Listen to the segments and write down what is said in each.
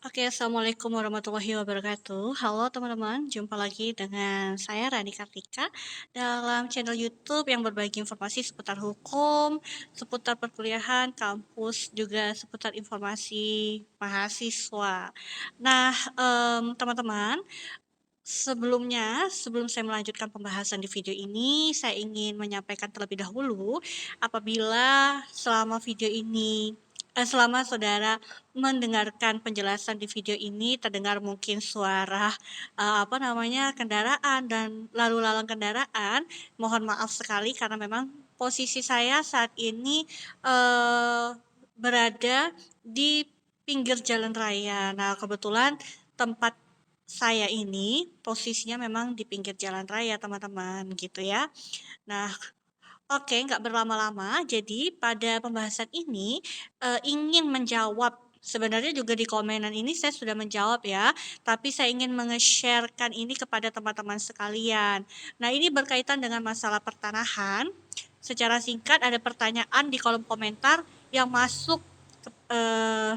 Oke, assalamualaikum warahmatullahi wabarakatuh. Halo teman-teman, jumpa lagi dengan saya Rani Kartika dalam channel YouTube yang berbagi informasi seputar hukum, seputar perkuliahan, kampus, juga seputar informasi mahasiswa. Nah, teman-teman, sebelum saya melanjutkan pembahasan di video ini, saya ingin menyampaikan terlebih dahulu apabila selama saudara mendengarkan penjelasan di video ini terdengar mungkin suara kendaraan dan lalu lalang kendaraan, mohon maaf sekali karena memang posisi saya saat ini berada di pinggir jalan raya. Nah, kebetulan tempat saya ini posisinya memang di pinggir jalan raya, teman-teman, gitu ya. Nah, oke, nggak berlama-lama. Jadi pada pembahasan ini ingin menjawab. Sebenarnya juga di komenan ini saya sudah menjawab ya, tapi saya ingin menge-sharekan ini kepada teman-teman sekalian. Nah, ini berkaitan dengan masalah pertanahan. Secara singkat ada pertanyaan di kolom komentar yang masuk eh,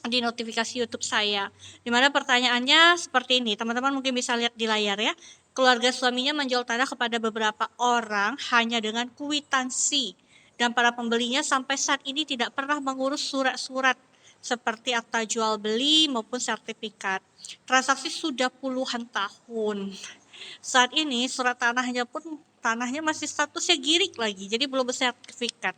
di notifikasi YouTube saya. Di mana pertanyaannya seperti ini, teman-teman mungkin bisa lihat di layar ya. Keluarga suaminya menjual tanah kepada beberapa orang hanya dengan kwitansi dan para pembelinya sampai saat ini tidak pernah mengurus surat-surat seperti akta jual beli maupun sertifikat. Transaksi sudah puluhan tahun. Saat ini surat tanahnya masih statusnya girik lagi, jadi belum bersertifikat.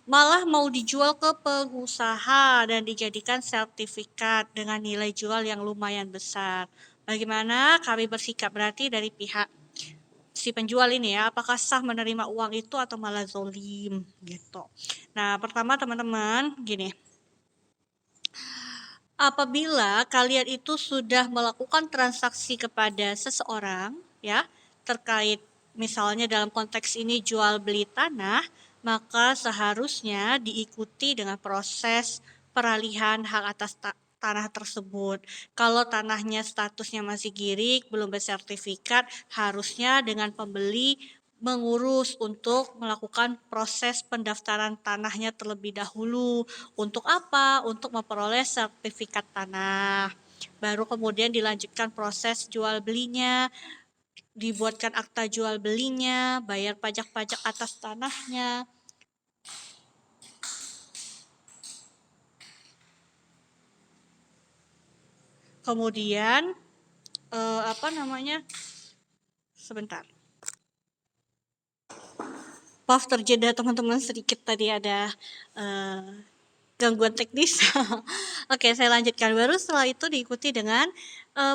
Malah mau dijual ke pengusaha dan dijadikan sertifikat dengan nilai jual yang lumayan besar. Bagaimana kami bersikap berarti dari pihak si penjual ini ya, apakah sah menerima uang itu atau malah zolim gitu. Nah, pertama teman-teman, gini, apabila kalian itu sudah melakukan transaksi kepada seseorang ya, terkait misalnya dalam konteks ini jual beli tanah, maka seharusnya diikuti dengan proses peralihan hak atas tanah tersebut. Kalau tanahnya statusnya masih girik, belum bersertifikat, harusnya dengan pembeli mengurus untuk melakukan proses pendaftaran tanahnya terlebih dahulu. Untuk apa? Untuk memperoleh sertifikat tanah. Baru kemudian dilanjutkan proses jual belinya, dibuatkan akta jual belinya, bayar pajak-pajak atas tanahnya. Kemudian sebentar. Maaf terjeda teman-teman, sedikit tadi ada gangguan teknis. Oke, saya lanjutkan. Baru setelah itu diikuti dengan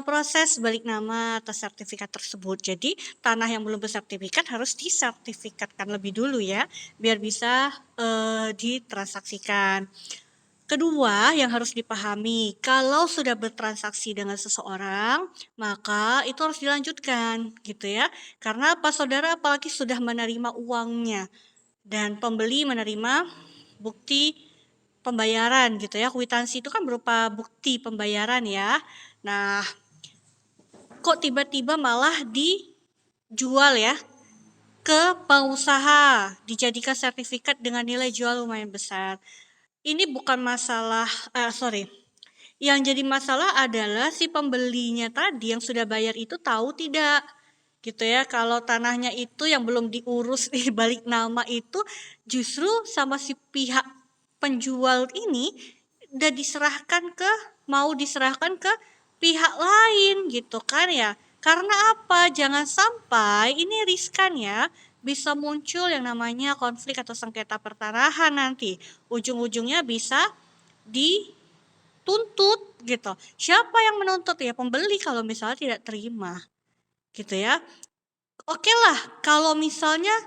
proses balik nama atas sertifikat tersebut. Jadi tanah yang belum bersertifikat harus disertifikatkan lebih dulu ya, biar bisa ditransaksikan. Kedua yang harus dipahami, kalau sudah bertransaksi dengan seseorang, maka itu harus dilanjutkan gitu ya. Karena apa saudara, apalagi sudah menerima uangnya dan pembeli menerima bukti pembayaran gitu ya. Kwitansi itu kan berupa bukti pembayaran ya. Nah, kok tiba-tiba malah dijual ya ke pengusaha, dijadikan sertifikat dengan nilai jual lumayan besar. Ini bukan masalah, yang jadi masalah adalah si pembelinya tadi yang sudah bayar itu tahu tidak gitu ya, kalau tanahnya itu yang belum diurus di balik nama itu justru sama si pihak penjual ini udah mau diserahkan ke pihak lain gitu kan ya. Karena apa? Jangan sampai ini riskan ya, bisa muncul yang namanya konflik atau sengketa pertanahan nanti. Ujung-ujungnya bisa dituntut gitu. Siapa yang menuntut ya? Pembeli kalau misalnya tidak terima gitu ya. Oke lah, kalau misalnya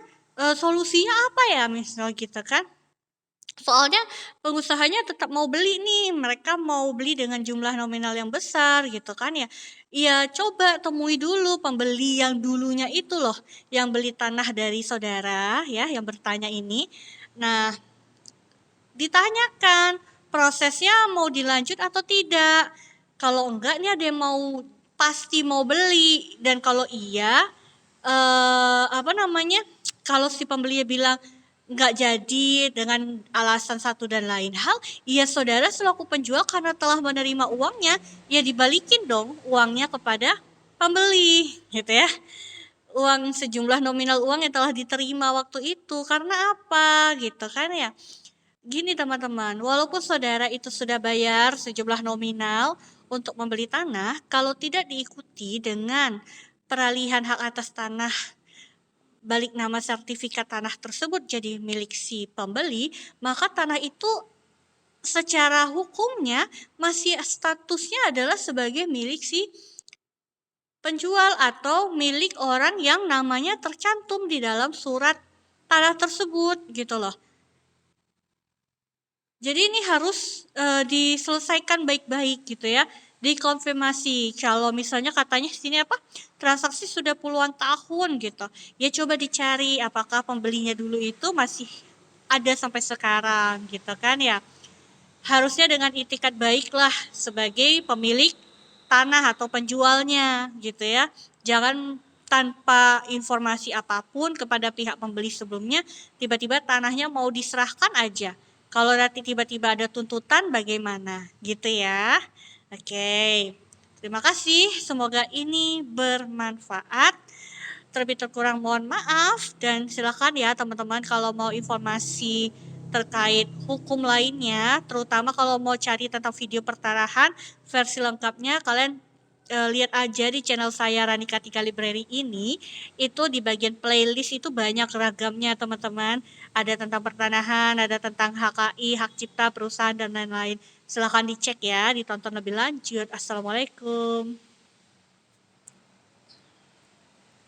solusinya apa ya misal gitu kan? Soalnya pengusahanya tetap mau beli nih, mereka mau beli dengan jumlah nominal yang besar gitu kan ya. Ya coba temui dulu pembeli yang dulunya itu loh, yang beli tanah dari saudara ya, yang bertanya ini. Nah, ditanyakan prosesnya mau dilanjut atau tidak. Kalau enggak nih ada yang pasti mau beli, dan kalau iya kalau si pembeli bilang nggak jadi dengan alasan satu dan lain hal, ya saudara selaku penjual karena telah menerima uangnya, ya dibalikin dong uangnya kepada pembeli, gitu ya. Uang sejumlah nominal uang yang telah diterima waktu itu. Karena apa? Gitu kan ya. Gini teman-teman, walaupun saudara itu sudah bayar sejumlah nominal untuk membeli tanah, kalau tidak diikuti dengan peralihan hak atas tanah balik nama sertifikat tanah tersebut jadi milik si pembeli, maka tanah itu secara hukumnya masih statusnya adalah sebagai milik si penjual atau milik orang yang namanya tercantum di dalam surat tanah tersebut gitu loh. Jadi ini harus diselesaikan baik-baik gitu ya, dikonfirmasi. Kalau misalnya katanya sini apa, transaksi sudah puluhan tahun gitu, ya coba dicari apakah pembelinya dulu itu masih ada sampai sekarang gitu kan ya. Harusnya dengan itikat baiklah sebagai pemilik tanah atau penjualnya gitu ya. Jangan tanpa informasi apapun kepada pihak pembeli sebelumnya, tiba-tiba tanahnya mau diserahkan aja. Kalau nanti tiba-tiba ada tuntutan bagaimana gitu ya. Oke, terima kasih. Semoga ini bermanfaat. Terlebih terkurang mohon maaf dan silakan ya teman-teman kalau mau informasi terkait hukum lainnya, terutama kalau mau cari tentang video pertarahan versi lengkapnya kalian lihat aja di channel saya Rani Katika Library ini, itu di bagian playlist itu banyak ragamnya teman-teman. Ada tentang pertanahan, ada tentang HKI, hak cipta, perusahaan dan lain-lain. Silahkan dicek ya, ditonton lebih lanjut. Assalamualaikum.